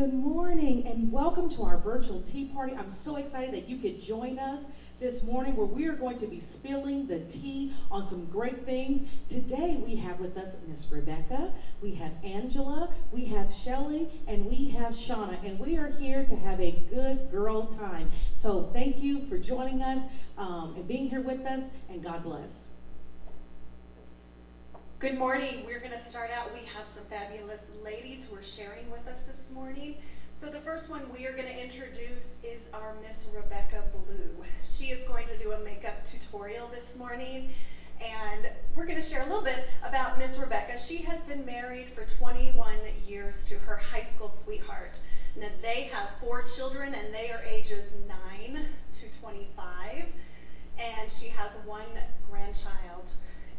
Good morning and welcome to our virtual tea party. I'm so excited that you could join us this morning where we are going to be spilling the tea on some great things. Today we have with us Miss Rebecca, we have Angela, we have Shelly, and we have Shauna, and we are here to have a good girl time. So thank you for joining us and being here with us, and God bless. Good morning. We're going to start out. We have some fabulous ladies who are sharing with us this morning. So the first one we are going to introduce is our Miss Rebecca Blue. She is going to do a makeup tutorial this morning, and we're going to share a little bit about Miss Rebecca. She has been married for 21 years to her high school sweetheart. Now they have 4 children, and they are ages 9 to 25, and she has 1 grandchild.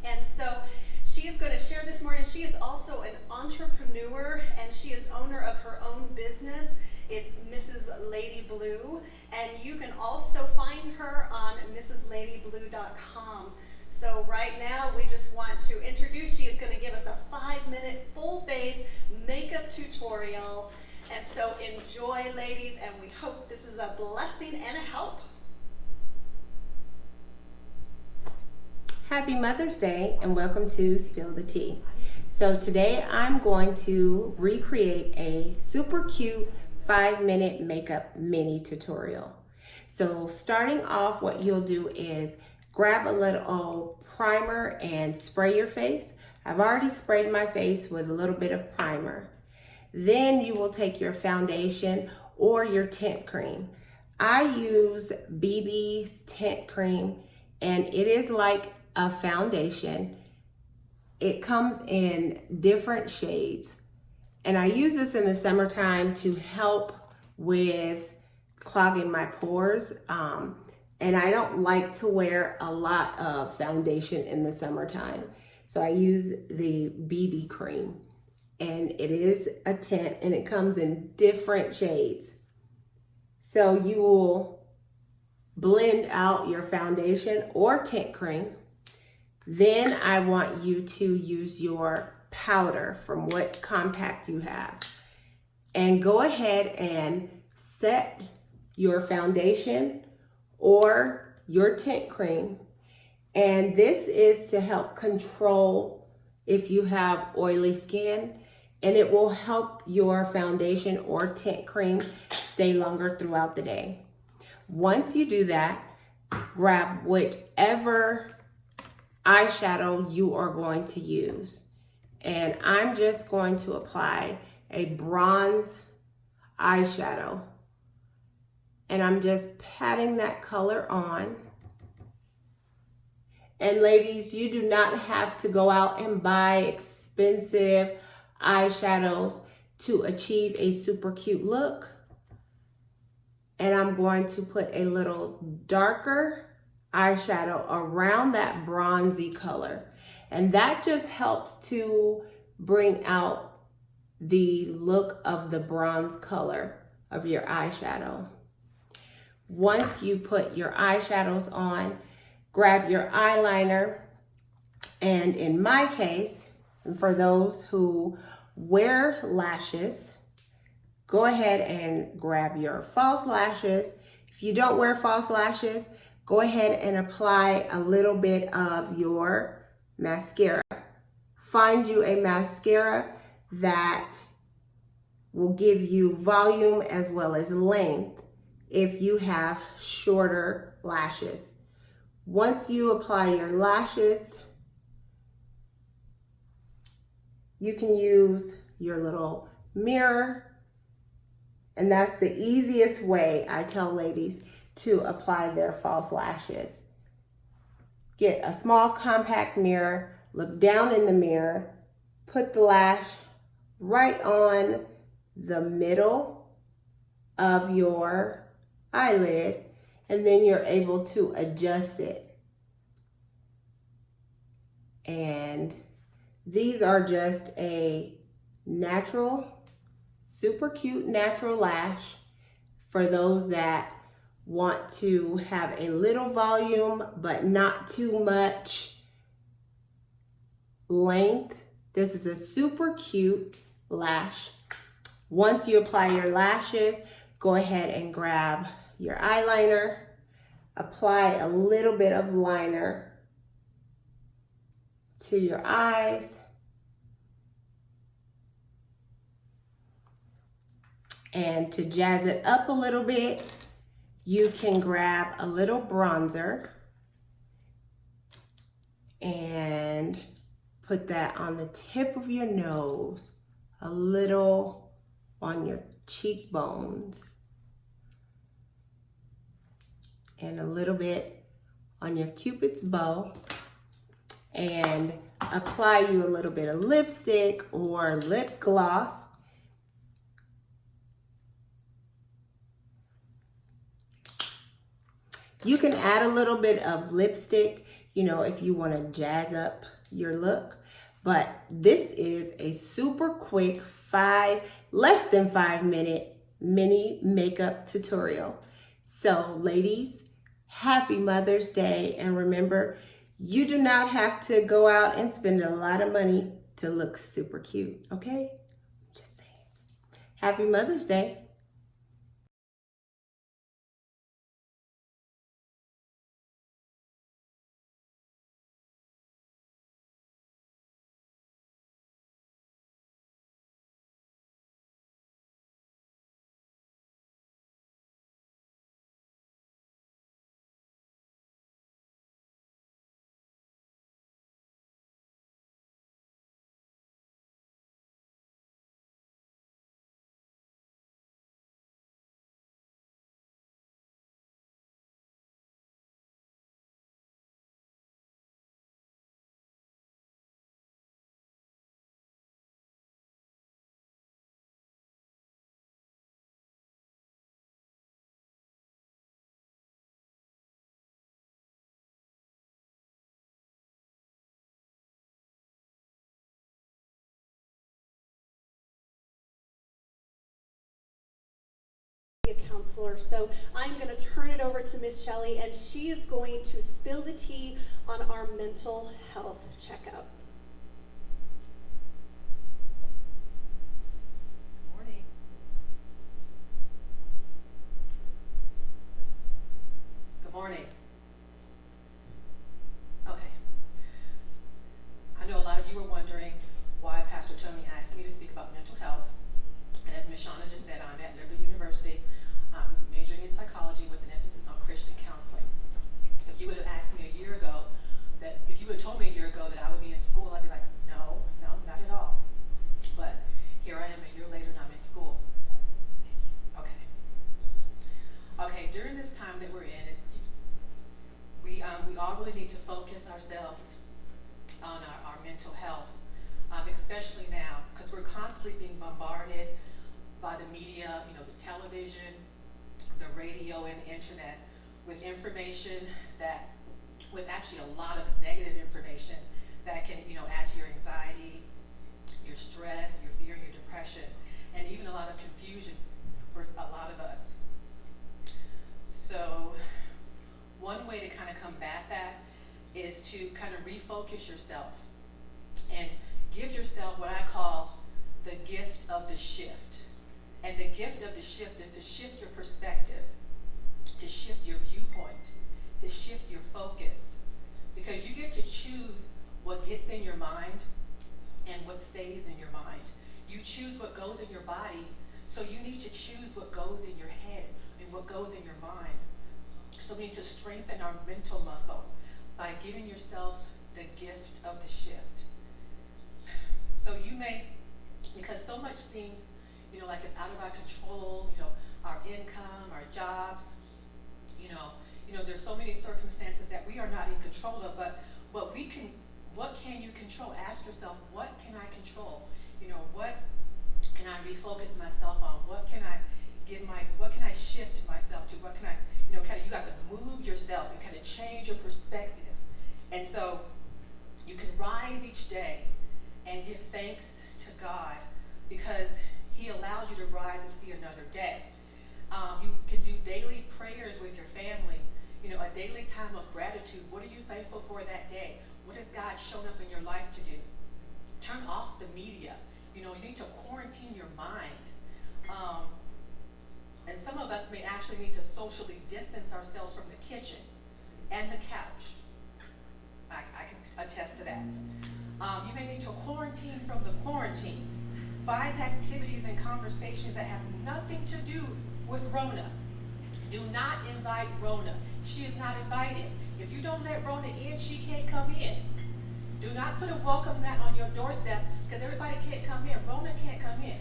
And so she is going to share this morning. She is also an entrepreneur, and she is owner of her own business. It's Mrs. Lady Blue, and you can also find her on mrsLadyBlue.com. So right now, we just want to introduce, she is going to give us a 5-minute full face makeup tutorial. And so enjoy, ladies, and we hope this is a blessing and a help. Happy Mother's Day and welcome to Spill the Tea. So today I'm going to recreate a super cute 5-minute makeup mini tutorial. So starting off, what you'll do is grab a little primer and spray your face. I've already sprayed my face with a little bit of primer. Then you will take your foundation or your tint cream. I use BB's tint cream, and it is like a foundation. It comes in different shades, and I use this in the summertime to help with clogging my pores, and I don't like to wear a lot of foundation in the summertime, so I use the BB cream, and it is a tint, and it comes in different shades. So you will blend out your foundation or tint cream. Then I want you to use your powder from what compact you have, and go ahead and set your foundation or your tint cream. And this is to help control if you have oily skin, and it will help your foundation or tint cream stay longer throughout the day. Once you do that, grab whichever eyeshadow you are going to use, and I'm just going to apply a bronze eyeshadow, and I'm just patting that color on. And ladies, you do not have to go out and buy expensive eyeshadows to achieve a super cute look. And I'm going to put a little darker eyeshadow around that bronzy color, and that just helps to bring out the look of the bronze color of your eyeshadow. Once you put your eyeshadows on, grab your eyeliner, and in my case, and for those who wear lashes, go ahead and grab your false lashes. If you don't wear false lashes, go ahead and apply a little bit of your mascara. Find you a mascara that will give you volume as well as length if you have shorter lashes. Once you apply your lashes, you can use your little mirror, and that's the easiest way, I tell ladies, to apply their false lashes. Get a small compact mirror, look down in the mirror, put the lash right on the middle of your eyelid, and then you're able to adjust it. And these are just a natural, super cute natural lash for those that want to have a little volume but not too much length. This is a super cute lash. Once you apply your lashes, go ahead and grab your eyeliner, apply a little bit of liner to your eyes, and to jazz it up a little bit, you can grab a little bronzer and put that on the tip of your nose, a little on your cheekbones, and a little bit on your Cupid's bow, and apply you a little bit of lipstick or lip gloss. You can add a little bit of lipstick, you know, if you want to jazz up your look, but this is a super quick less than 5 minute mini makeup tutorial. So ladies, happy Mother's Day, and remember, you do not have to go out and spend a lot of money to look super cute, okay? Just saying. Happy Mother's Day. A counselor. So I'm going to turn it over to Miss Shelley, and she is going to spill the tea on our mental health checkup. Good morning. Good morning. Okay. I know a lot of you were wondering why Pastor Tony asked me to speak about mental health. And as Ms. Shauna just said, I'm at Liberty University. I'm majoring in psychology with an emphasis on Christian counseling. If you would have asked me a year ago, if you would have told me a year ago that I would be in school, I'd be like, no, not at all. But here I am a year later and I'm in school. Okay. Okay, during this time that we're in, we all really need to focus ourselves on our mental health, especially now, because we're constantly being bombarded by the media, you know, the television, the radio, and the internet with information with actually a lot of negative information that can, you know, add to your anxiety, your stress, your fear, and your depression, and even a lot of confusion for a lot of us. So one way to kind of combat that is to kind of refocus yourself and give yourself what I call the gift of the shift. And the gift of the shift is to shift your perspective, to shift your viewpoint, to shift your focus. Because you get to choose what gets in your mind and what stays in your mind. You choose what goes in your body, so you need to choose what goes in your head and what goes in your mind. So we need to strengthen our mental muscle by giving yourself the gift of the shift. So you may, because so much seems, you know, like it's out of our control, you know, our income, our jobs, you know, there's so many circumstances that we are not in control of, but what can you control? Ask yourself, what can I control? You know, what can I refocus myself on? What can I shift myself to? What can I, you know, you got to move yourself and kind of change your perspective. And so you can rise each day and give thanks to God because He allowed you to rise and see another day. You can do daily prayers with your family, you know, a daily time of gratitude. What are you thankful for that day? What has God shown up in your life to do? Turn off the media. You know, you need to quarantine your mind. actually need to socially distance ourselves from the kitchen and the couch. I can attest to that. You may need to quarantine from the quarantine. Find activities and conversations that have nothing to do with Rona. Do not invite Rona. She is not invited. If you don't let Rona in, she can't come in. Do not put a welcome mat on your doorstep because everybody can't come in. Rona can't come in.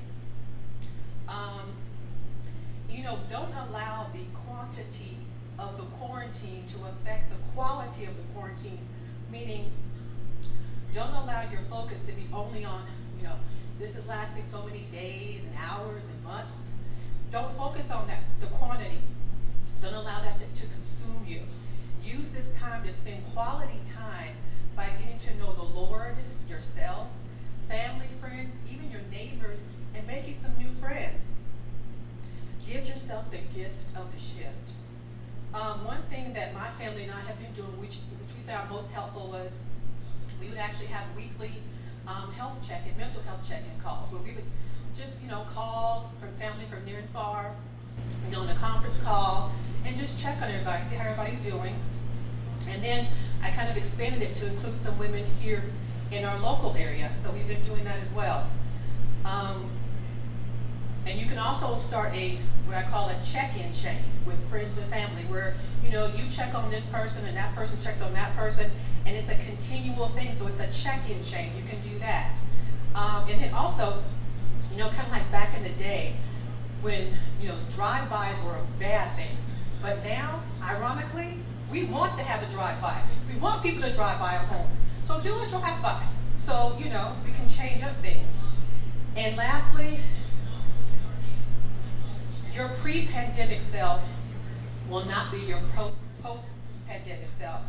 Don't allow the quantity of the quarantine to affect the quality of the quarantine, meaning don't allow your focus to be only on, this is lasting so many days and hours and months. Don't focus on that, the quantity. Don't allow that to consume you. Use this time to spend quality time by getting to know the Lord, yourself, family, friends, even your neighbors, and making some new friends. Give yourself the gift of the shift. One thing that my family and I have been doing, which we found most helpful, was we would actually have weekly mental health check-in calls, where we would just, call from family from near and far, on a conference call, and just check on everybody, see how everybody's doing. And then I kind of expanded it to include some women here in our local area, so we've been doing that as well. And you can also start what I call a check-in chain with friends and family, where you check on this person and that person checks on that person, and it's a continual thing. So it's a check-in chain. You can do that. And then also, kind of like back in the day when drive-bys were a bad thing, but now, ironically, we want to have a drive-by. We want people to drive by our homes. So do a drive-by. So we can change up things. And lastly, your pre-pandemic self will not be your post-pandemic self.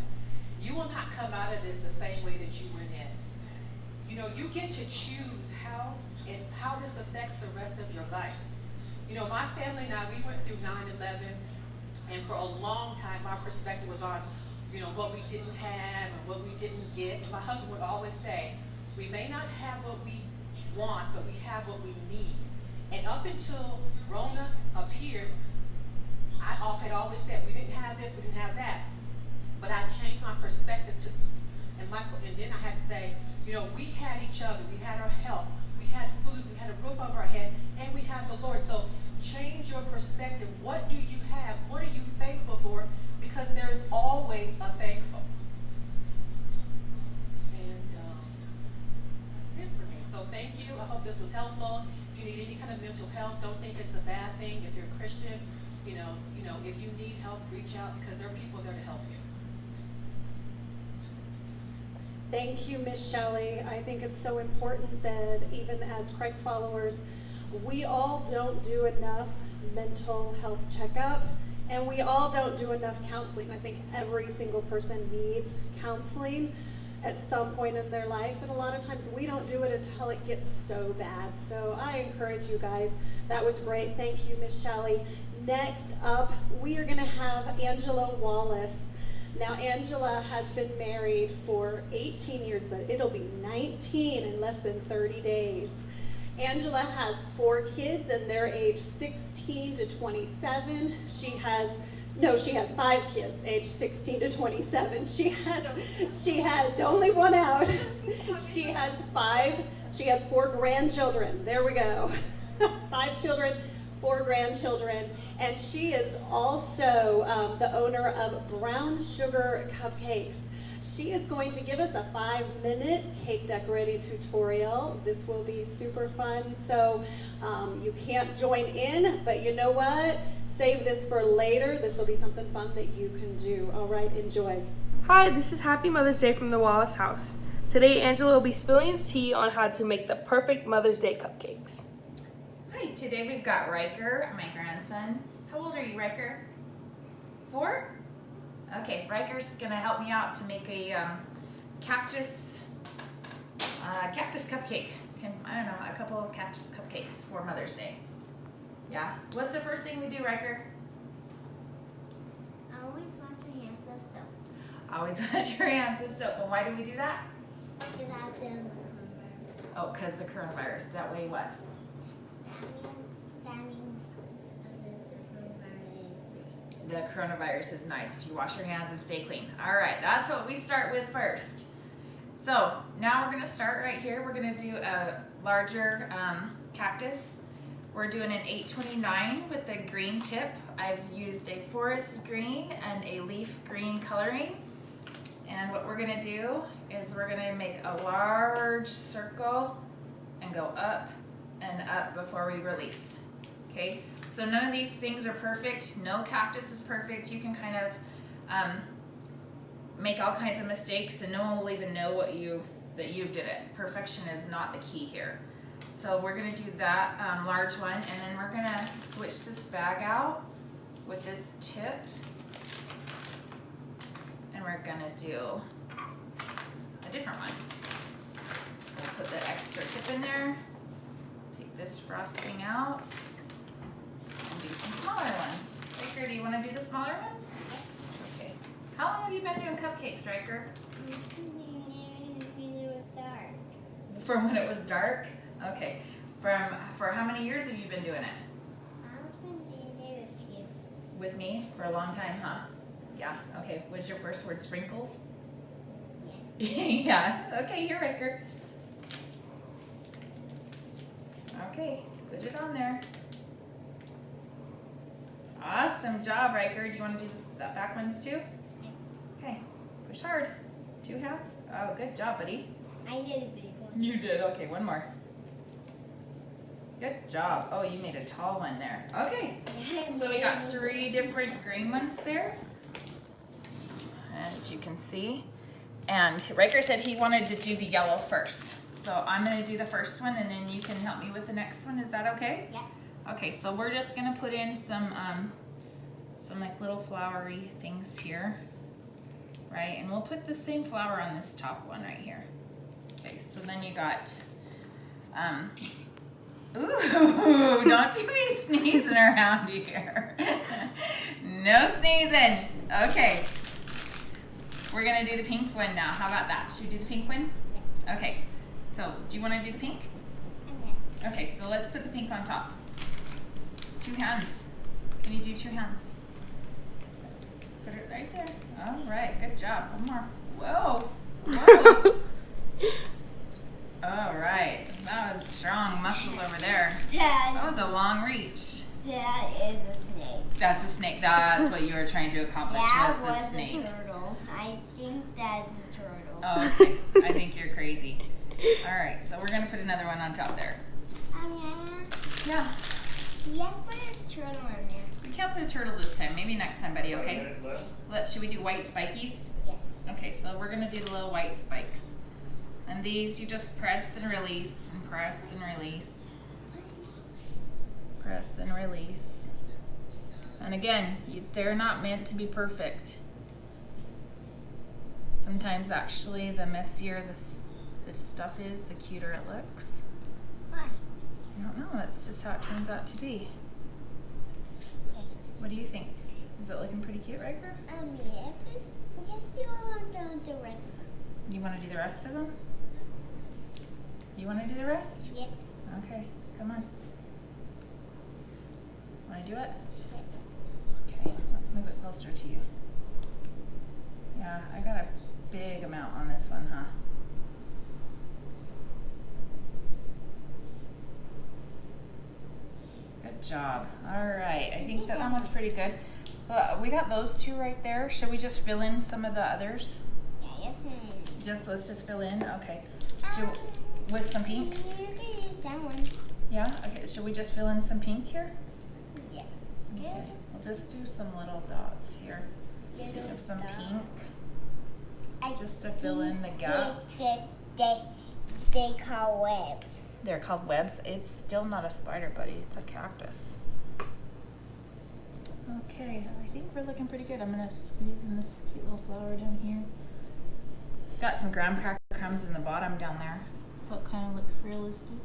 You will not come out of this the same way that you went in. You get to choose how this affects the rest of your life. My family and I, we went through 9/11, and for a long time, my perspective was on, what we didn't have and what we didn't get. And my husband would always say, we may not have what we want, but we have what we need. And up until Rona appeared, I had always said, we didn't have this, we didn't have that. But I changed my perspective and then I had to say, we had each other, we had our help, we had food, we had a roof over our head, and we had the Lord. So change your perspective. What do you have? What are you thankful for? Because there's always a thankful. And that's it for me. So thank you. I hope this was helpful. If you need any kind of mental health, don't think it's a bad thing. If you're a Christian, if you need help, reach out, because there are people there to help you. Thank you, Miss Shelley. I think it's so important that even as Christ followers, we all don't do enough mental health checkup, and we all don't do enough counseling. I think every single person needs counseling at some point in their life, and a lot of times we don't do it until it gets so bad. So I encourage you guys. That was great. Thank you, Miss Shelley. Next up, we are going to have Angela Wallace. Now, Angela has been married for 18 years, but it'll be 19 in less than 30 days. Angela has 4 kids, and they're age 16 to 27. She has 5 kids, age 16 to 27. She had only one out. She has 4 grandchildren. There we go. 5 children, 4 grandchildren, and she is also the owner of Brown Sugar Cupcakes. She is going to give us a 5-minute cake decorating tutorial. This will be super fun, so you can't join in, but you know what? Save this for later. This will be something fun that you can do. All right, enjoy. Hi, this is Happy Mother's Day from the Wallace house. Today, Angela will be spilling the tea on how to make the perfect Mother's Day cupcakes. Hi, today we've got Riker, my grandson. How old are you, Riker? 4? Okay, Riker's gonna help me out to make a cactus cupcake. I don't know, a couple of cactus cupcakes for Mother's Day. Yeah, what's the first thing we do, Riker? Always wash your hands with soap. Always wash your hands with soap. And why do we do that? Because I have the coronavirus. Oh, because the coronavirus. That way what? That means the coronavirus is the coronavirus is nice. If you wash your hands and stay clean. All right, that's what we start with first. So now we're gonna start right here. We're gonna do a larger cactus. We're doing an 829 with the green tip. I've used a forest green and a leaf green coloring. And what we're gonna do is we're gonna make a large circle and go up and up before we release. Okay, so none of these things are perfect. No cactus is perfect. You can kind of make all kinds of mistakes and no one will even know that you did it. Perfection is not the key here. So we're gonna do that large one, and then we're gonna switch this bag out with this tip, and we're gonna do a different one. We'll put the extra tip in there, take this frosting out, and do some smaller ones. Riker, do you wanna do the smaller ones? Okay. How long have you been doing cupcakes, Riker? It was dark. From when it was dark? Okay. For how many years have you been doing it? I've been doing it with you. With me? For a long time, huh? Yeah. Okay. Was your first word sprinkles? Yeah. Yes. Okay, here, Riker. Okay, put it on there. Awesome job, Riker. Do you want to do that back ones too? Yeah. Okay. Push hard. 2 hands. Oh, good job, buddy. I did a big one. You did. Okay, one more. Good job. Oh, you made a tall one there. Okay. So we got 3 different green ones there, as you can see. And Riker said he wanted to do the yellow first. So I'm going to do the first one, and then you can help me with the next one. Is that okay? Yeah. Okay, so we're just going to put in some like little flowery things here, right? And we'll put the same flower on this top one right here. Okay, so then you got, ooh, don't you be sneezing around here. No sneezing. Okay. We're gonna do the pink one now. How about that? Should we do the pink one? Yeah. Okay. So, do you wanna do the pink? Yeah. Okay, so let's put the pink on top. 2 hands. Can you do 2 hands? Put it right there. All right, good job. One more. Whoa. Whoa. All right, that was strong muscles over there. That Dad, was a long reach. that is a snake. That's a snake. That's what you were trying to accomplish. That was the was snake. a turtle. I think that's a turtle. Oh, okay. I think you're crazy. All right, so we're gonna put another one on top there. Yeah. Yeah. Yes, put a turtle on there. We can't put a turtle this time. Maybe next time, buddy. Okay. Should we do white spikies? Yeah. Okay, so we're gonna do the little white spikes. And these you just press and release and press and release. Press and release. And again, they're not meant to be perfect. Sometimes actually the messier this stuff is, the cuter it looks. Why? I don't know, that's just how it turns out to be. Okay. What do you think? Is it looking pretty cute, Riker? Yeah, please. Yes, you want the rest of them. You want to do the rest of them? You want to do the rest? Yeah. Okay, come on. Want to do it? Yeah. Okay, let's move it closer to you. Yeah, I got a big amount on this one, huh? Good job. All right, I think that one was pretty good. We got those 2 right there. Should we just fill in some of the others? Yeah, yes, Let's just fill in. Okay. With some pink? You can use that one. Yeah. Okay. Should we just fill in some pink here? Yeah. Okay. Yes. We'll just do some little dots here. Little Of some dot. pink, I just to fill in the think gaps. They call webs. They're called webs. It's still not a spider, buddy. It's a cactus. Okay, I think we're looking pretty good. I'm gonna squeeze in this cute little flower down here. Got some graham cracker crumbs in the bottom down there, so it kind of looks realistic.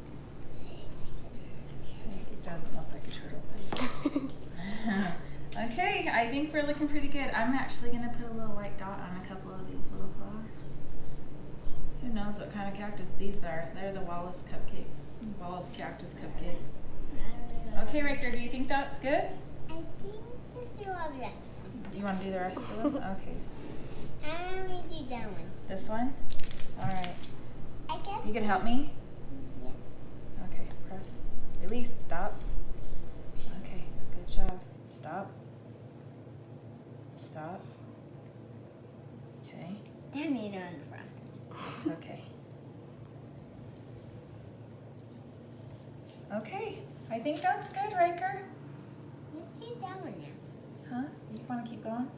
Okay, it doesn't look like a turtle, buddy. Okay, I think we're looking pretty good. I'm actually gonna put a little white dot on a couple of these little flowers. Who knows what kind of cactus these are? They're the Wallace cupcakes. Wallace cactus cupcakes. Okay, Riker, do you think that's good? I think this is all the rest of them. You want to do the rest of them? Okay. I only do that one. This one? All right. I guess. You can help me? Yeah. Okay, press. Release, stop. Okay, good job. Stop. Stop. Okay, That made it on the frost. it's okay. Okay, I think that's good, Riker. Let's do that one now. Huh? You want to keep going?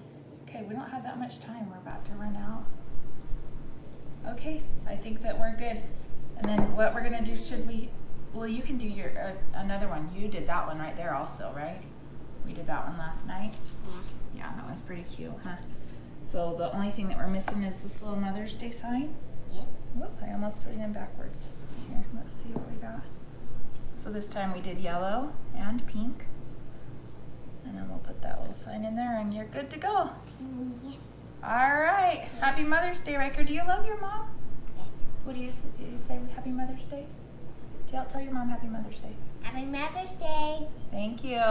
Okay, we don't have that much time. We're about to run out. Okay, I think that we're good. And then what we're gonna do, well, you can do your, another one. You did that one right there also, right? We did that one last night. Yeah. Yeah, that one's pretty cute, huh? So the only thing that we're missing is this little Mother's Day sign. Yep. Whoop, I almost put it in backwards. Here, let's see what we got. So this time we did yellow and pink. And then we'll put that little sign in there and you're good to go. Yes. All right. Happy Mother's Day, Riker. Do you love your mom? Yeah. What do you say? Do you say Happy Mother's Day? Do y'all tell your mom Happy Mother's Day? Happy Mother's Day. Thank you.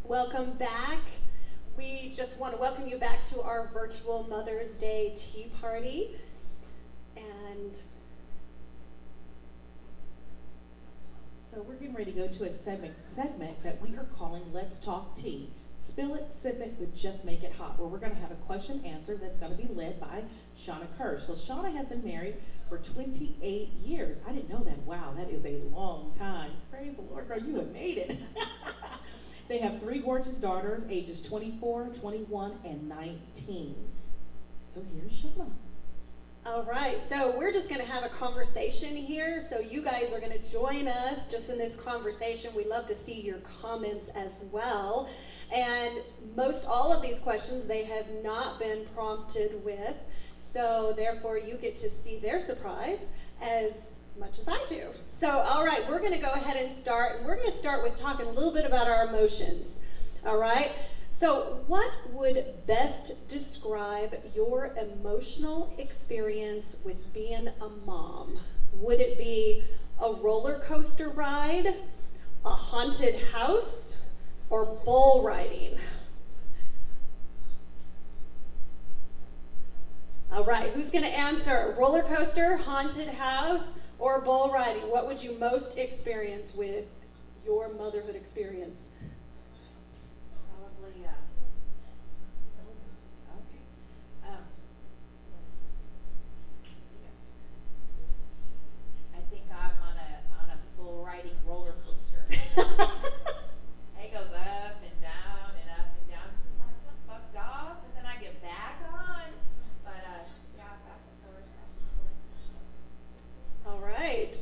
Welcome back. We just want to welcome you back to our virtual Mother's Day tea party. And So we're getting ready to go to a segment that we are calling Let's Talk Tea. Spill it, sip it, but just make it hot, where we're going to have a question answer that's going to be led by Shauna Kirsch. So Shauna has been married for 28 years. I didn't know that. Wow, that is a long time. Praise the Lord, girl, you have made it. They have 3 gorgeous daughters, ages 24, 21, and 19. So here's Shauna. all right, so we're just going to have a conversation here. So you guys are going to join us just in this conversation. We love to see your comments as well. And most all of these questions, they have not been prompted with. So therefore, you get to see their surprise as much as I do. So, all right, we're going to go ahead and start. And we're going to start with talking a little bit about our emotions. All right? So, what would best describe your emotional experience with being a mom? Would it be a roller coaster ride, a haunted house, or bull riding? All right, who's going to answer? Roller coaster, haunted house, or bull riding? What would you most experience with your motherhood experience? Probably, I think I'm on a bull riding roller coaster. It goes up and down and up and down. Sometimes I'm bucked off and then I get back on. But yeah, back and forth, back and forth. All right.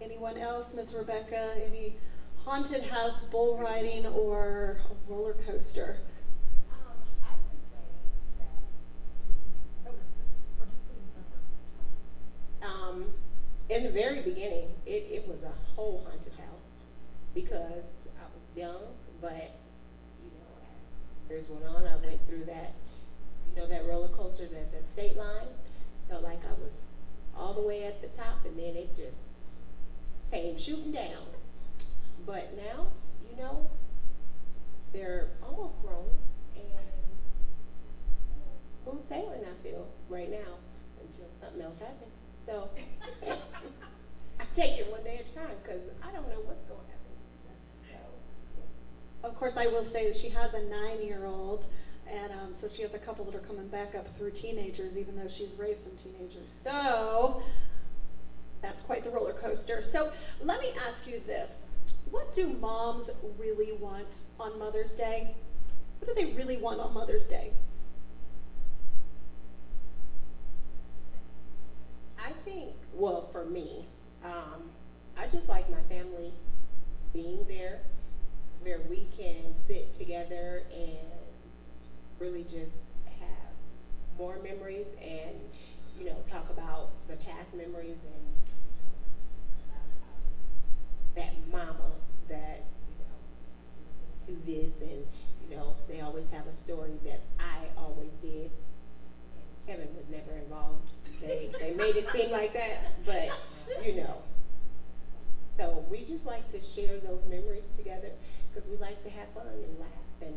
Anyone else, Miss Rebecca? Any haunted house, bull riding, or a roller coaster? I would say that. In the very beginning, it was a whole haunted house because I was young, but you know, as years went on, I went through that, you know, that roller coaster that's at State Line. Felt like I was all the way at the top, and then it just came shooting down. But now, you know, they're almost grown and smooth sailing, I feel, right now, until something else happens. So I take it one day at a time because I don't know what's going to happen. So, Of course, I will say that she has a 9-year-old, and so she has a couple that are coming back up through teenagers, even though she's raised some teenagers. So that's quite the roller coaster. So let me ask you this. What do moms really want on Mother's Day? What do they really want on Mother's Day? I think, well, for me, I just like my family being there where we can sit together and really just have more memories and, you know, talk about the past memories and that mama that, you know, do this and, you know, they always have a story that I always did. Kevin was never involved. They made it seem like that, but, you know, So we just like to share those memories together because we like to have fun and laugh. And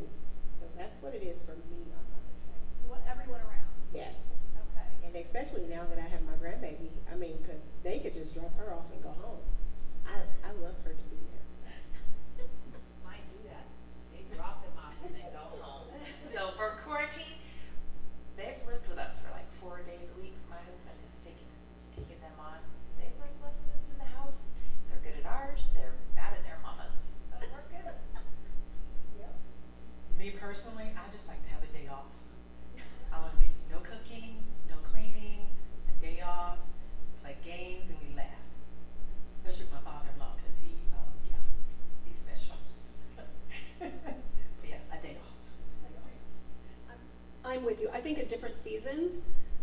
so that's what it is for me on Mother's Day. You want everyone around. Yes. Okay. And especially now that I have my grandbaby, I mean, because they could just drop her off and go home. I love her to be there. Mine do that. They drop them off and they go home. So for quarantine, they've lived with us for like 4 days a week. My husband has taken them on. They've learned lessons in the house. They're good at ours. They're bad at their mamas. But we're good. Me personally, I just like to have a day off. I want to be no cooking, no cleaning, a day off, play games, and we laugh. Especially with my father-in-law, because he's special. But yeah, a day off. I'm with you. I think at different seasons,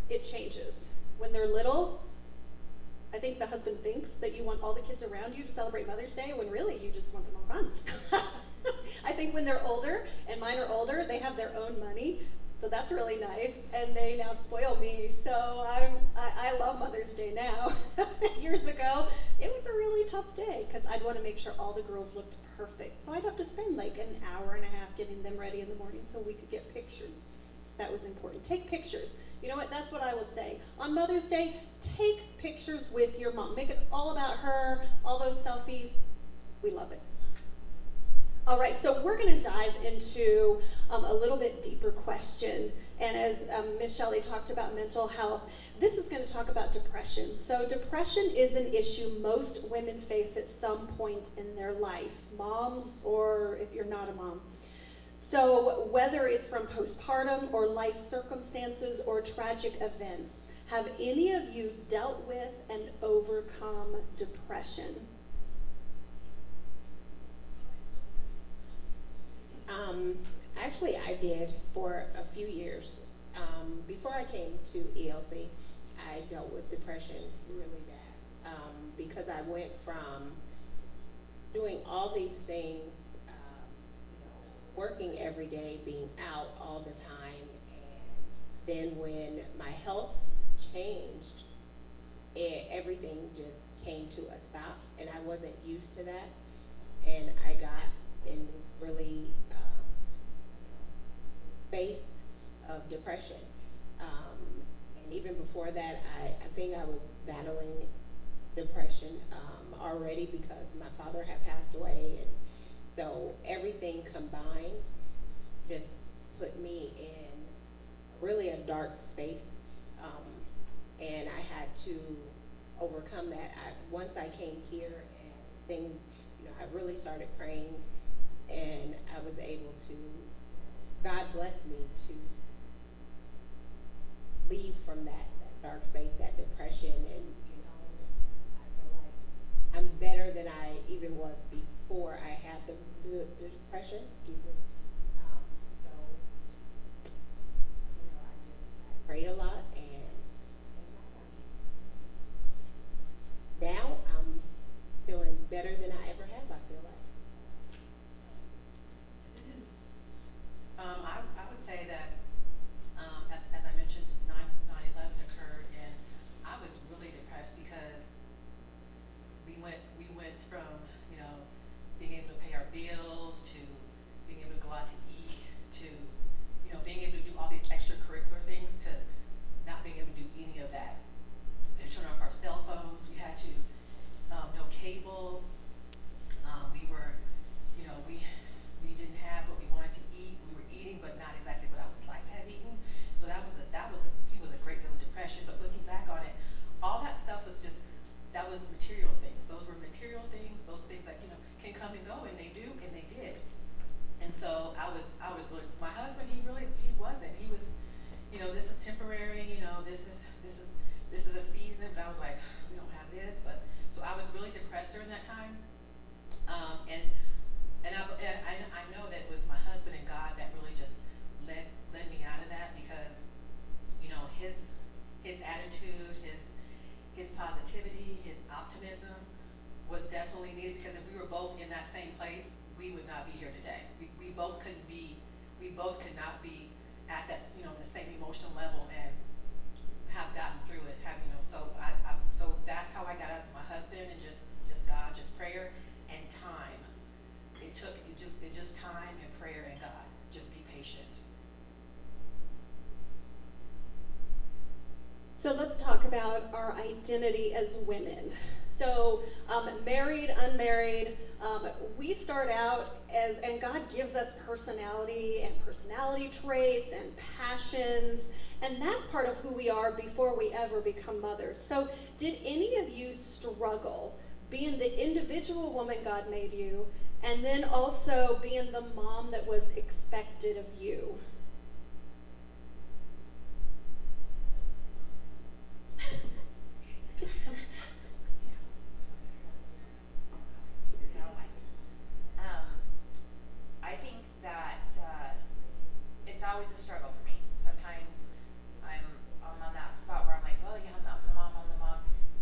it changes. When they're little, I think the husband thinks that you want all the kids around you to celebrate Mother's Day, when really you just want them all gone. I think when they're older, and mine are older, they have their own money, so that's really nice, and they now spoil me, so I love Mother's Day now. Years ago, it was a really tough day, because I'd want to make sure all the girls looked perfect, so I'd have to spend like an hour and a half getting them ready in the morning so we could get pictures. That was important. Take pictures. You know what? That's what I will say. On Mother's Day, take pictures with your mom. Make it all about her, all those selfies. We love it. All right, so we're going to dive into a little bit deeper question. And as Ms. Shelley talked about mental health, this is going to talk about depression. So depression is an issue most women face at some point in their life, moms or if you're not a mom. So whether it's from postpartum or life circumstances or tragic events, have any of you dealt with and overcome depression? Actually, I did for a few years. Before I came to ELC, I dealt with depression really bad because I went from doing all these things, working every day, being out all the time, and then when my health changed, everything just came to a stop, and I wasn't used to that, and I got in this really space of depression. And even before that, I think I was battling depression already because my father had passed away, and so everything combined just put me in really a dark space, and I had to overcome that. Once I came here and things, I really started praying, and I was able to, God blessed me to leave from that dark space, that depression, and I feel like I'm better than I even was before I had the depression. Excuse me. So I prayed a lot, and now I'm feeling better than I ever have. I feel like. I would say that, as I mentioned, 9/11 occurred, and I was really depressed because we went from, being able to pay our bills to being able to go out to eat to, being able to do all these extracurricular things to not being able to do any of that. And turn off our cell phones. We had to, no cable. We were, we didn't have what we wanted to eat. We were eating, but not exactly what I would like to have eaten. So it was a great deal of depression. But looking back on it, all that stuff was that was material things. Those were material things. Those things that can come and go, and they do, and they did. And so I was really, my husband, he wasn't. He was, this is temporary. This is a season. But I was like, we don't have this. But so I was really depressed during that time. And I know that it was my husband and God that really just led me out of that, because his attitude, his positivity, his optimism was definitely needed, because if we were both in that same place, we would not be here today. We both could not be at that, the same emotional level and have gotten through it. So that's how I got out of my husband, and just God, just prayed talk about our identity as women. So, married, unmarried, we start out as, and God gives us personality and personality traits and passions, and that's part of who we are before we ever become mothers. So, did any of you struggle being the individual woman God made you, and then also being the mom that was expected of you? I think that it's always a struggle for me. Sometimes I'm on that spot where I'm like, oh yeah, I'm the mom,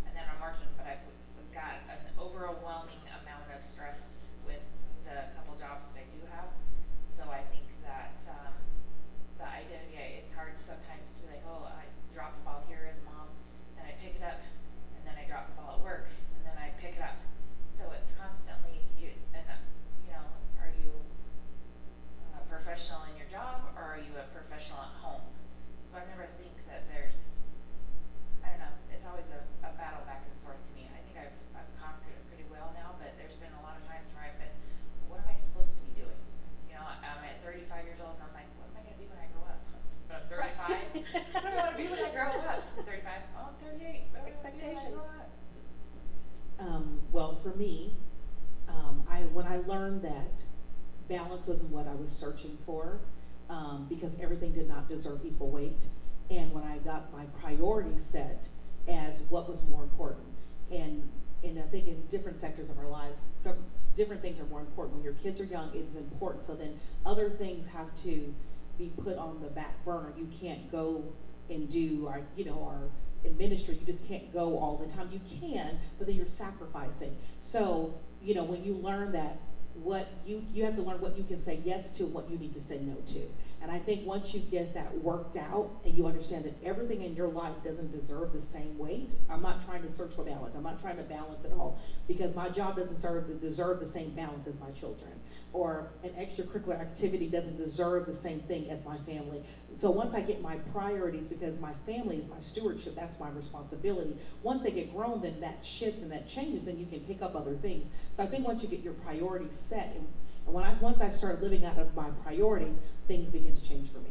and then I'm working, but I've got an overwhelming amount of stress with the couple jobs that I do have. So I think that the identity, it's hard sometimes to be like, oh, I dropped the ball here as a mom, then I pick it up, and then I drop the ball at work, and then I pick it up. So it's constantly, are you a professional in your job, or are you a professional at home? So I never think that there's, I don't know, it's always a battle back and forth to me. I think I've conquered it pretty well now, but there's been a lot of times where I've been, what am I supposed to be doing? I'm at 35 years old, and I'm like, what am I going to do when I grow up? But I'm 35. What do I want to be when I grow up? I'm 35. Oh, I'm 38. What do I wanna be when I Expectations. grow up? Well, for me, when I learned that balance wasn't what I was searching for, because everything did not deserve equal weight, and when I got my priorities set as what was more important, and I think in different sectors of our lives, some different things are more important. When your kids are young, it is important. So then other things have to be put on the back burner. You can't go and do our in ministry, you just can't go all the time. You can, but then you're sacrificing. So, when you learn that, what you have to learn what you can say yes to and what you need to say no to. And I think once you get that worked out and you understand that everything in your life doesn't deserve the same weight, I'm not trying to search for balance. I'm not trying to balance it all, because my job doesn't deserve the same balance as my children, or an extracurricular activity doesn't deserve the same thing as my family. So once I get my priorities, because my family is my stewardship, that's my responsibility. Once they get grown, then that shifts and that changes, then you can pick up other things. So I think once you get your priorities set, and once I start living out of my priorities, things begin to change for me.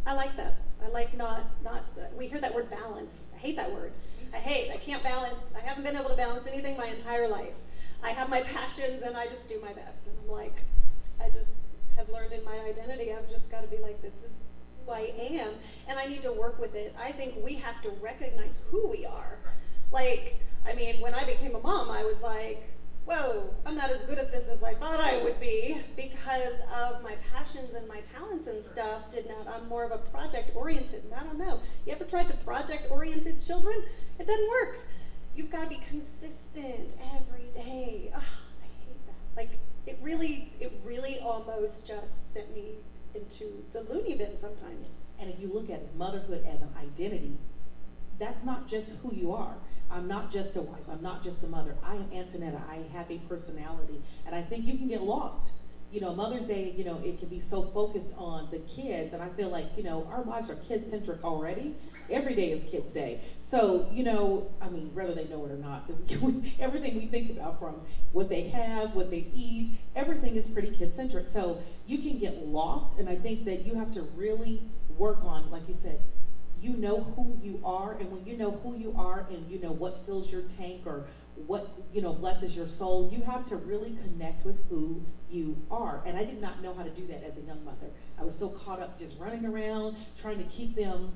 I like that. I like we hear that word balance. I hate that word. I can't balance. I haven't been able to balance anything my entire life. I have my passions and I just do my best. And I'm like, I just have learned in my identity, I've just got to be like, this is who I am, and I need to work with it. I think we have to recognize who we are. When I became a mom, I was like, whoa, I'm not as good at this as I thought I would be, because of my passions and my talents and stuff I'm more of a project-oriented, and I don't know. You ever tried to project-oriented children? It doesn't work. You've got to be consistent every day. Ugh, I hate that. It really almost just sent me into the loony bin sometimes. And if you look at motherhood as an identity, that's not just who you are. I'm not just a wife. I'm not just a mother. I am Antonetta. I have a personality. And I think you can get lost. Mother's Day, it can be so focused on the kids. And I feel like, our lives are kid-centric already. Every day is Kids Day. So, whether they know it or not, everything we think about, from what they have, what they eat, everything is pretty kid-centric. So you can get lost. And I think that you have to really work on, like you said, you know who you are, and when you know who you are and you know what fills your tank or what blesses your soul, you have to really connect with who you are. And I did not know how to do that as a young mother. I was so caught up just running around trying to keep them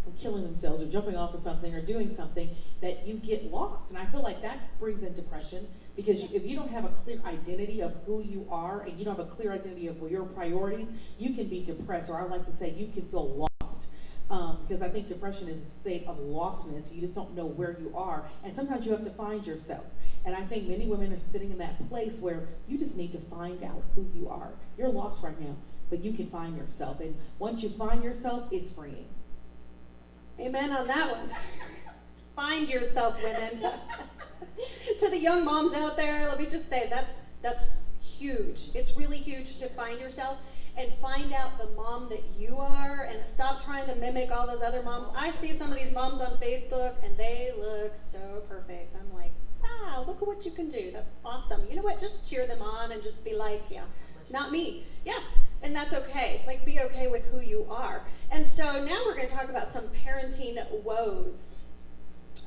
from killing themselves or jumping off of something or doing something, that you get lost. And I feel like that brings in depression, because if you don't have a clear identity of who you are and you don't have a clear identity of your priorities, you can be depressed, or I like to say you can feel lost. Because I think depression is a state of lostness. You just don't know where you are. And sometimes you have to find yourself. And I think many women are sitting in that place where you just need to find out who you are. You're lost right now, but you can find yourself. And once you find yourself, it's freeing. Amen on that one. Find yourself, women. To the young moms out there, let me just say, that's huge. It's really huge to find yourself. and find out the mom that you are and stop trying to mimic all those other moms. I see some of these moms on Facebook and they look so perfect. I'm like, wow, look at what you can do. That's awesome. You know what? Just cheer them on and just be like, yeah, not me. Yeah. And that's okay. Like, be okay with who you are. And so now we're going to talk about some parenting woes.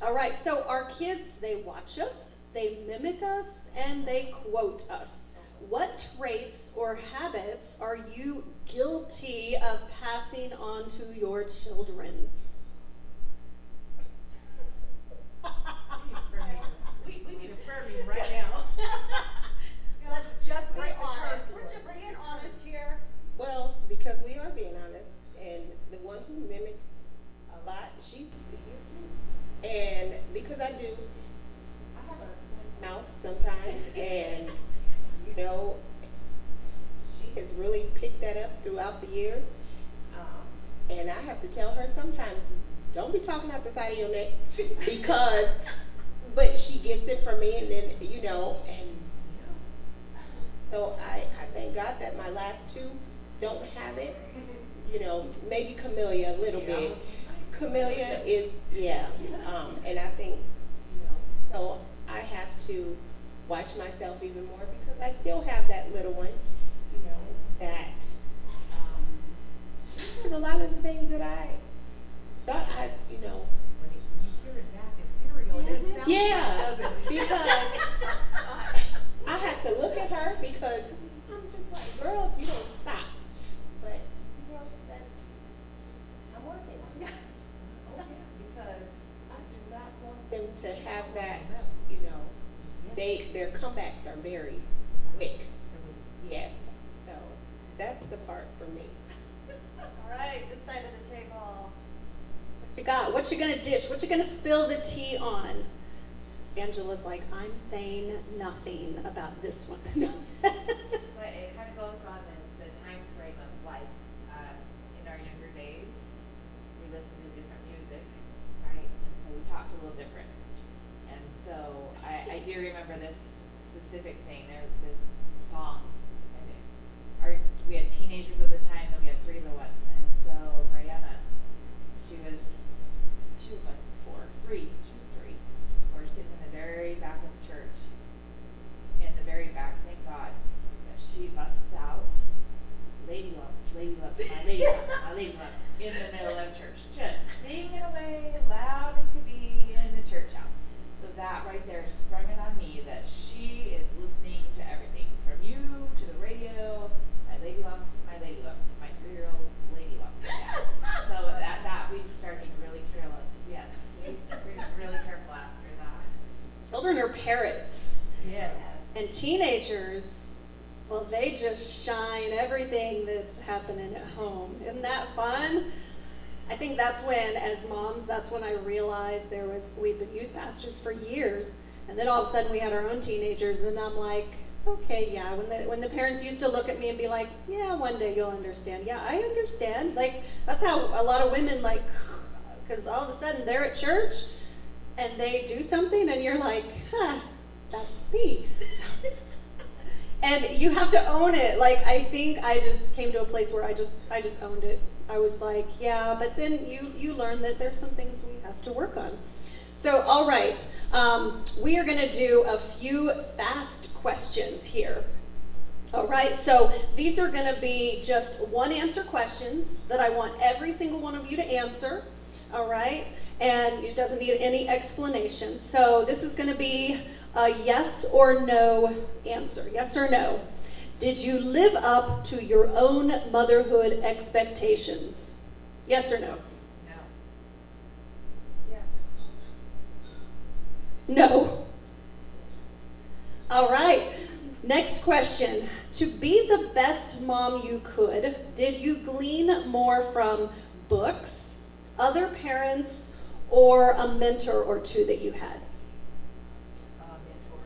All right. So our kids, they watch us, they mimic us, and they quote us. What traits or habits are you guilty of passing on to your children? We need a prayer meeting right now. Let's just be Break the honest. curse, We're Lord. just being honest here. Well, because we are being honest, and the one who mimics a lot, she's here too. And because I do, I have a mouth sometimes, and you know, she has really picked that up throughout the years. And I have to tell her sometimes, don't be talking out the side of your neck, because, but she gets it from me, and then, you know, and so I thank God that my last two don't have it. You know, maybe Camellia a little bit. Camellia is, yeah. And I think, you know, so I have to watch myself even more, because I still have that little one, you know, that there's a lot of the things that I thought I, you know. When you hear it back in stereo, it doesn't sound Yeah, good, does it? because I have to look at her, because I'm just like, girl, if you don't stop. But, you know, I'm working on it. Because I do not want them to have that, you know, their comebacks are very quick. Yes, so that's the part for me. All right, this side of the table. What you got? What you gonna dish? What you gonna spill the tea on? Angela's like, I'm saying nothing about this one. But it kind of goes on the time frame of life. In our younger days, we listened to different music, right? And so we talked a little different. And so I do remember this specific thing. There was this song. And we had teenagers at the time, and we had three little ones. And so Mariana, she was like 3. She was 3. We're sitting in the very back of church. In the very back, thank God, that she busts out, lady lumps, my lady lumps, my lady lumps, in the middle of church, just singing away loud as could be in the church house. So that right there sprung it on me that she is listening to everything, from you to the radio, my lady lumps, my 3-year-old's lady lumps. Yeah. So that we started being really careful. Yes, we were really careful after that. Children are parrots. Yes. And teenagers, well, they just shine everything that's happening at home. Isn't that fun? I think that's when, as moms, that's when I realized we'd been youth pastors for years, and then all of a sudden we had our own teenagers, and I'm like, okay, yeah, when the parents used to look at me and be like, yeah, one day you'll understand. Yeah, I understand. Like, that's how a lot of women, like, because all of a sudden they're at church, and they do something, and you're like, huh, that's me. And you have to own it. Like, I think I just came to a place where I just owned it. I was like, yeah, but then you learn that there's some things we have to work on. So, all right, we are going to do a few fast questions here. All right, so these are going to be just one answer questions that I want every single one of you to answer. All right, and it doesn't need any explanation. So this is going to be a yes or no answer. Yes or no. Did you live up to your own motherhood expectations? Yes or no? No. Yes. No. All right. Next question. To be the best mom you could, did you glean more from books, other parents, or a mentor or two that you had? Mentor.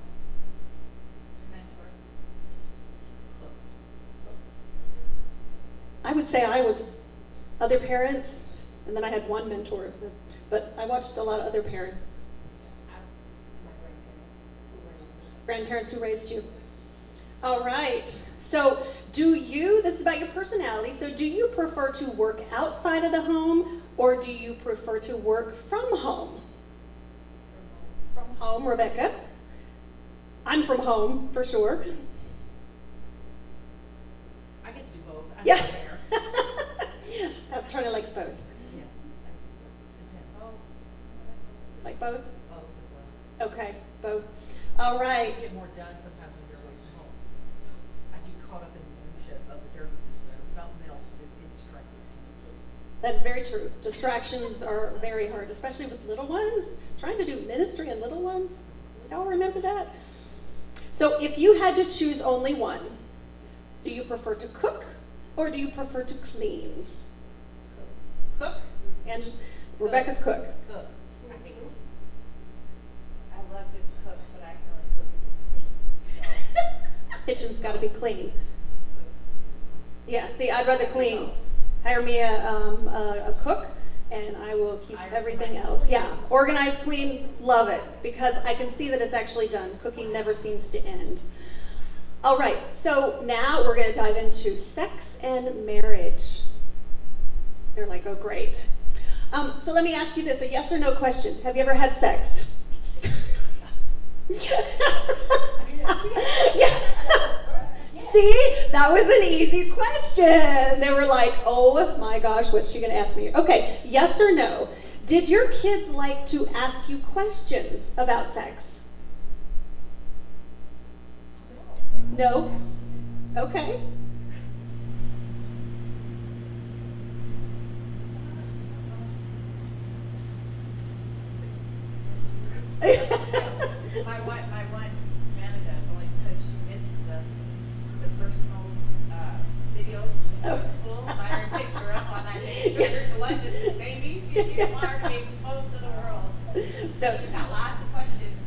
I would say I was other parents, and then I had one mentor, but I watched a lot of other parents. My grandparents. Grandparents who raised you. All right. So this is about your personality, so do you prefer to work outside of the home or do you prefer to work from home? From home, Rebecca. I'm from home, for sure. I get to do both. I'm Yeah. not there. That's Turner likes both. Yeah. Oh, Like both? both as well. Okay, both. All right. Get more done sometimes when you're away from home. I get caught up in the minutia of the dirtiness of something else that gets distracted too. That is very true. Distractions are very hard, especially with little ones. Trying to do ministry and little ones. Y'all remember that? So if you had to choose only one, do you prefer to cook or do you prefer to clean? Cook. And Rebecca's cook. Cook. I think I love to cook, but I can only cook if it's clean. Kitchen's got to be clean. Yeah, see, I'd rather clean. Hire me a cook, and I will keep everything else. Yeah, organized, clean, love it, because I can see that it's actually done. Cooking never seems to end. All right, so now we're going to dive into sex and marriage. They're like, oh, great. So let me ask you this, a yes or no question. Have you ever had sex? Yeah. See, that was an easy question. They were like, oh my gosh, what's she going to ask me? Okay, yes or no? Did your kids like to ask you questions about sex? No? Okay. My one Amanda, only because she missed the personal video of school. I already picked her up on that day. She took her to London, baby. She didn't want her to be exposed to the world. So She's got lots of questions.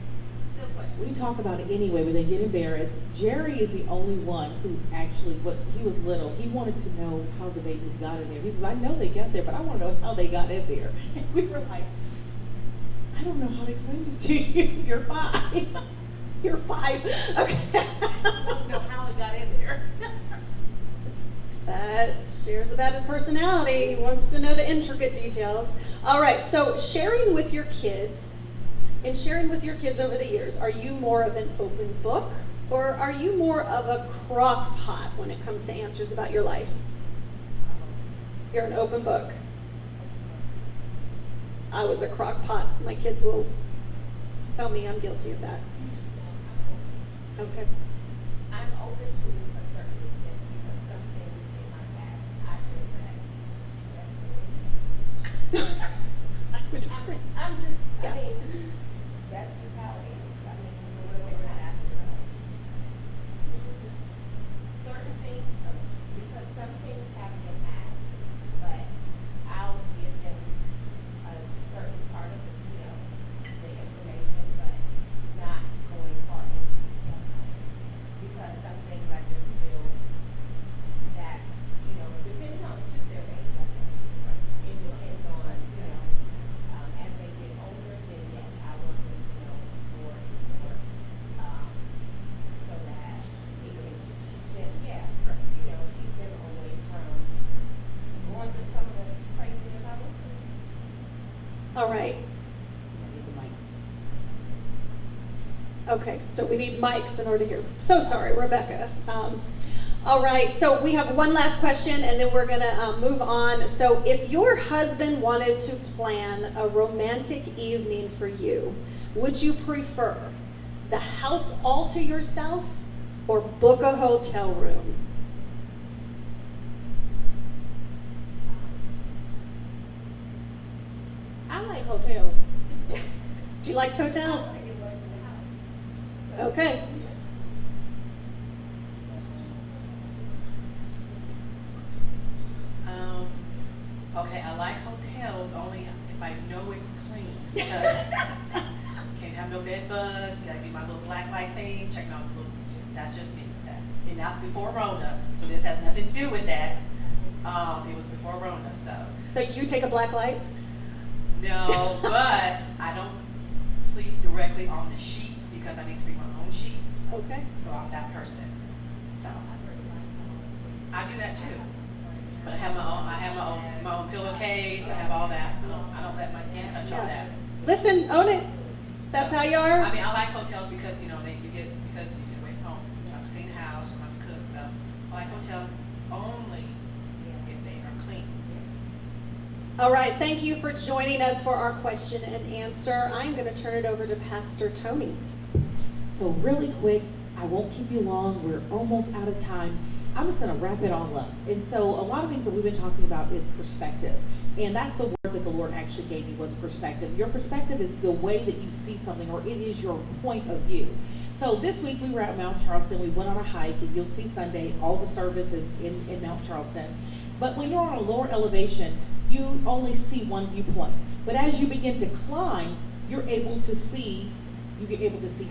Still questions. We talk about it anyway, but they get embarrassed. Jerry is the only one who's actually, he was little, he wanted to know how the babies got in there. He says, I know they got there, but I want to know how they got in there. And we were like, I don't know how to explain this to you. You're 5. You're 5. Okay. I want to know how it got in there. That shares about his personality. He wants to know the intricate details. All right, so sharing with your kids over the years, are you more of an open book or are you more of a crock pot when it comes to answers about your life? You're an open book. I was a crock pot. My kids will tell me I'm guilty of that. Okay. I'm open to a certain extent because some things in my past I feel that I would agree. I'm just, Yeah. I mean, that's just how it is. I mean, we're not asking about certain things because some things have been asked, but I'll give them a certain part of the, the information, but not going far into detail. Because some things I just feel that, depending on too, their age, I think, it depends on, as they get older, then yes, I want them to know more and more, so that he can, then, yeah, keep them away from going through some of the craziness I went through. All right. Okay, so we need mics in order to hear. So sorry, Rebecca. All right, so we have one last question and then we're going to move on. So if your husband wanted to plan a romantic evening for you, would you prefer the house all to yourself or book a hotel room? I like hotels. Do you like hotels? Okay. Okay, I like hotels only if I know it's clean. Because can't have no bed bugs, gotta be my little black light thing, checking out the little, that's just me. And that's before Rona, so this has nothing to do with that. It was before Rona, so. So you take a black light? No, but I don't sleep directly on the sheets because I need to bring my own sheets. Okay. So I'm that person. So I do that too. But I have my own pillowcase. I have all that. I don't let my skin touch all that. Listen, own it. That's how you are. I mean, I like hotels because because you get away from home. You don't have to clean the house, you don't have to cook. So I like hotels only if they are clean. All right, thank you for joining us for our question and answer. I'm going to turn it over to Pastor Tony. So really quick, I won't keep you long. We're almost out of time. I'm just going to wrap it all up. And so a lot of things that we've been talking about is perspective. And that's the word that the Lord actually gave me, was perspective. Your perspective is the way that you see something, or it is your point of view. So this week we were at Mount Charleston. We went on a hike, and you'll see Sunday all the services in Mount Charleston. But when you're on a lower elevation, you only see one viewpoint. But as you begin to climb, you're able to see,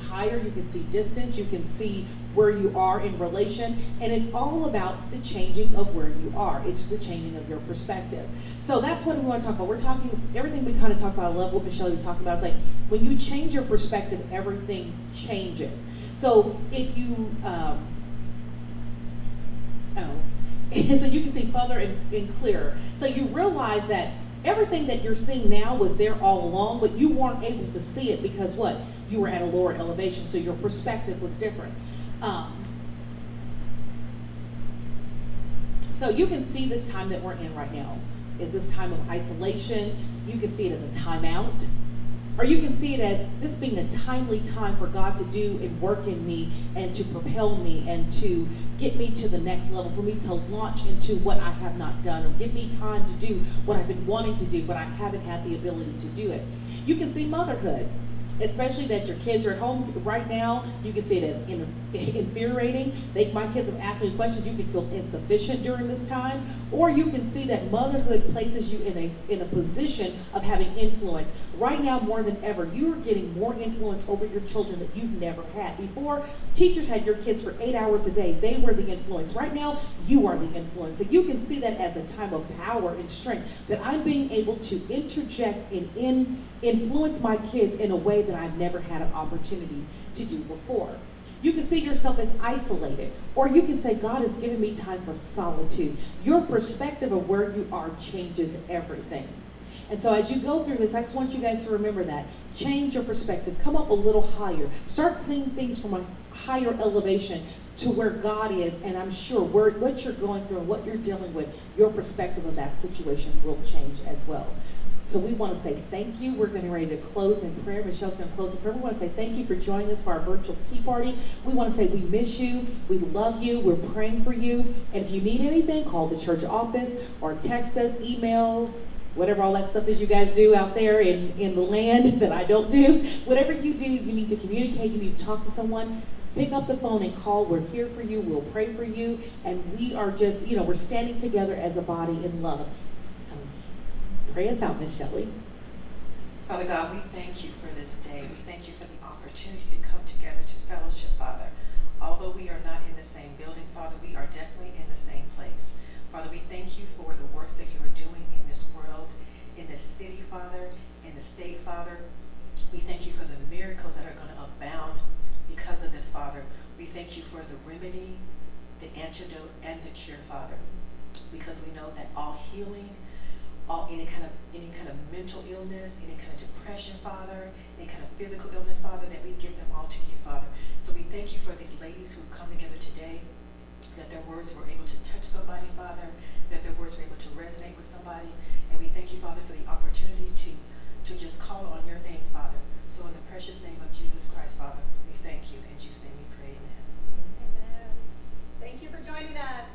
higher, you can see distance, you can see where you are in relation, and it's all about the changing of where you are. It's the changing of your perspective. So that's what we want to talk about. We're talking, everything we kind of talk about, I love what Michelle was talking about. It's like, when you change your perspective, everything changes. So if you, so you can see further and clearer. So you realize that everything that you're seeing now was there all along, but you weren't able to see it because what? You were at a lower elevation, so your perspective was different. So you can see this time that we're in right now is this time of isolation. You can see it as a timeout, or you can see it as this being a timely time for God to do and work in me and to propel me and to get me to the next level, for me to launch into what I have not done, or give me time to do what I've been wanting to do, but I haven't had the ability to do it. You can see motherhood, especially that your kids are at home right now. You can see it as infuriating. My kids have asked me questions. You can feel insufficient during this time, or you can see that motherhood places you in a position of having influence. Right now, more than ever, you are getting more influence over your children that you've never had. Before, teachers had your kids for 8 hours a day. They were the influence. Right now, you are the influence. And you can see that as a time of power and strength, that I'm being able to interject and influence my kids in a way that I've never had an opportunity to do before. You can see yourself as isolated, or you can say, God has given me time for solitude. Your perspective of where you are changes everything. And so as you go through this, I just want you guys to remember that. Change your perspective. Come up a little higher. Start seeing things from a higher elevation to where God is, and I'm sure what you're going through and what you're dealing with, your perspective of that situation will change as well. So we want to say thank you. We're getting ready to close in prayer. Michelle's going to close in prayer. We want to say thank you for joining us for our virtual tea party. We want to say we miss you. We love you. We're praying for you. And if you need anything, call the church office or text us, email, whatever all that stuff is you guys do out there in the land that I don't do. Whatever you do, you need to communicate. You need to talk to someone. Pick up the phone and call. We're here for you. We'll pray for you. And we are just, we're standing together as a body in love. So pray us out, Miss Shelley. Father God, we thank you for this day. We thank you for the opportunity to come together to fellowship, Father. Although we are not in the same building, Father, we are definitely in the same place. Father, we thank you for the works that you are doing in this world, in this city, Father, in the state, Father. We thank you for the miracles that are going to abound because of this, Father. We thank you for the remedy, the antidote, and the cure, Father, because we know that all healing, any kind of mental illness, any kind of depression, Father, any kind of physical illness, Father, that we give them all to you, Father. So we thank you for these ladies who come together today, that their words were able to touch somebody, Father, that their words were able to resonate with somebody. And we thank you, Father, for the opportunity to just call on your name, Father. So in the precious name of Jesus Christ, Father, we thank you. In Jesus' name we pray, amen. Amen. Thank you for joining us.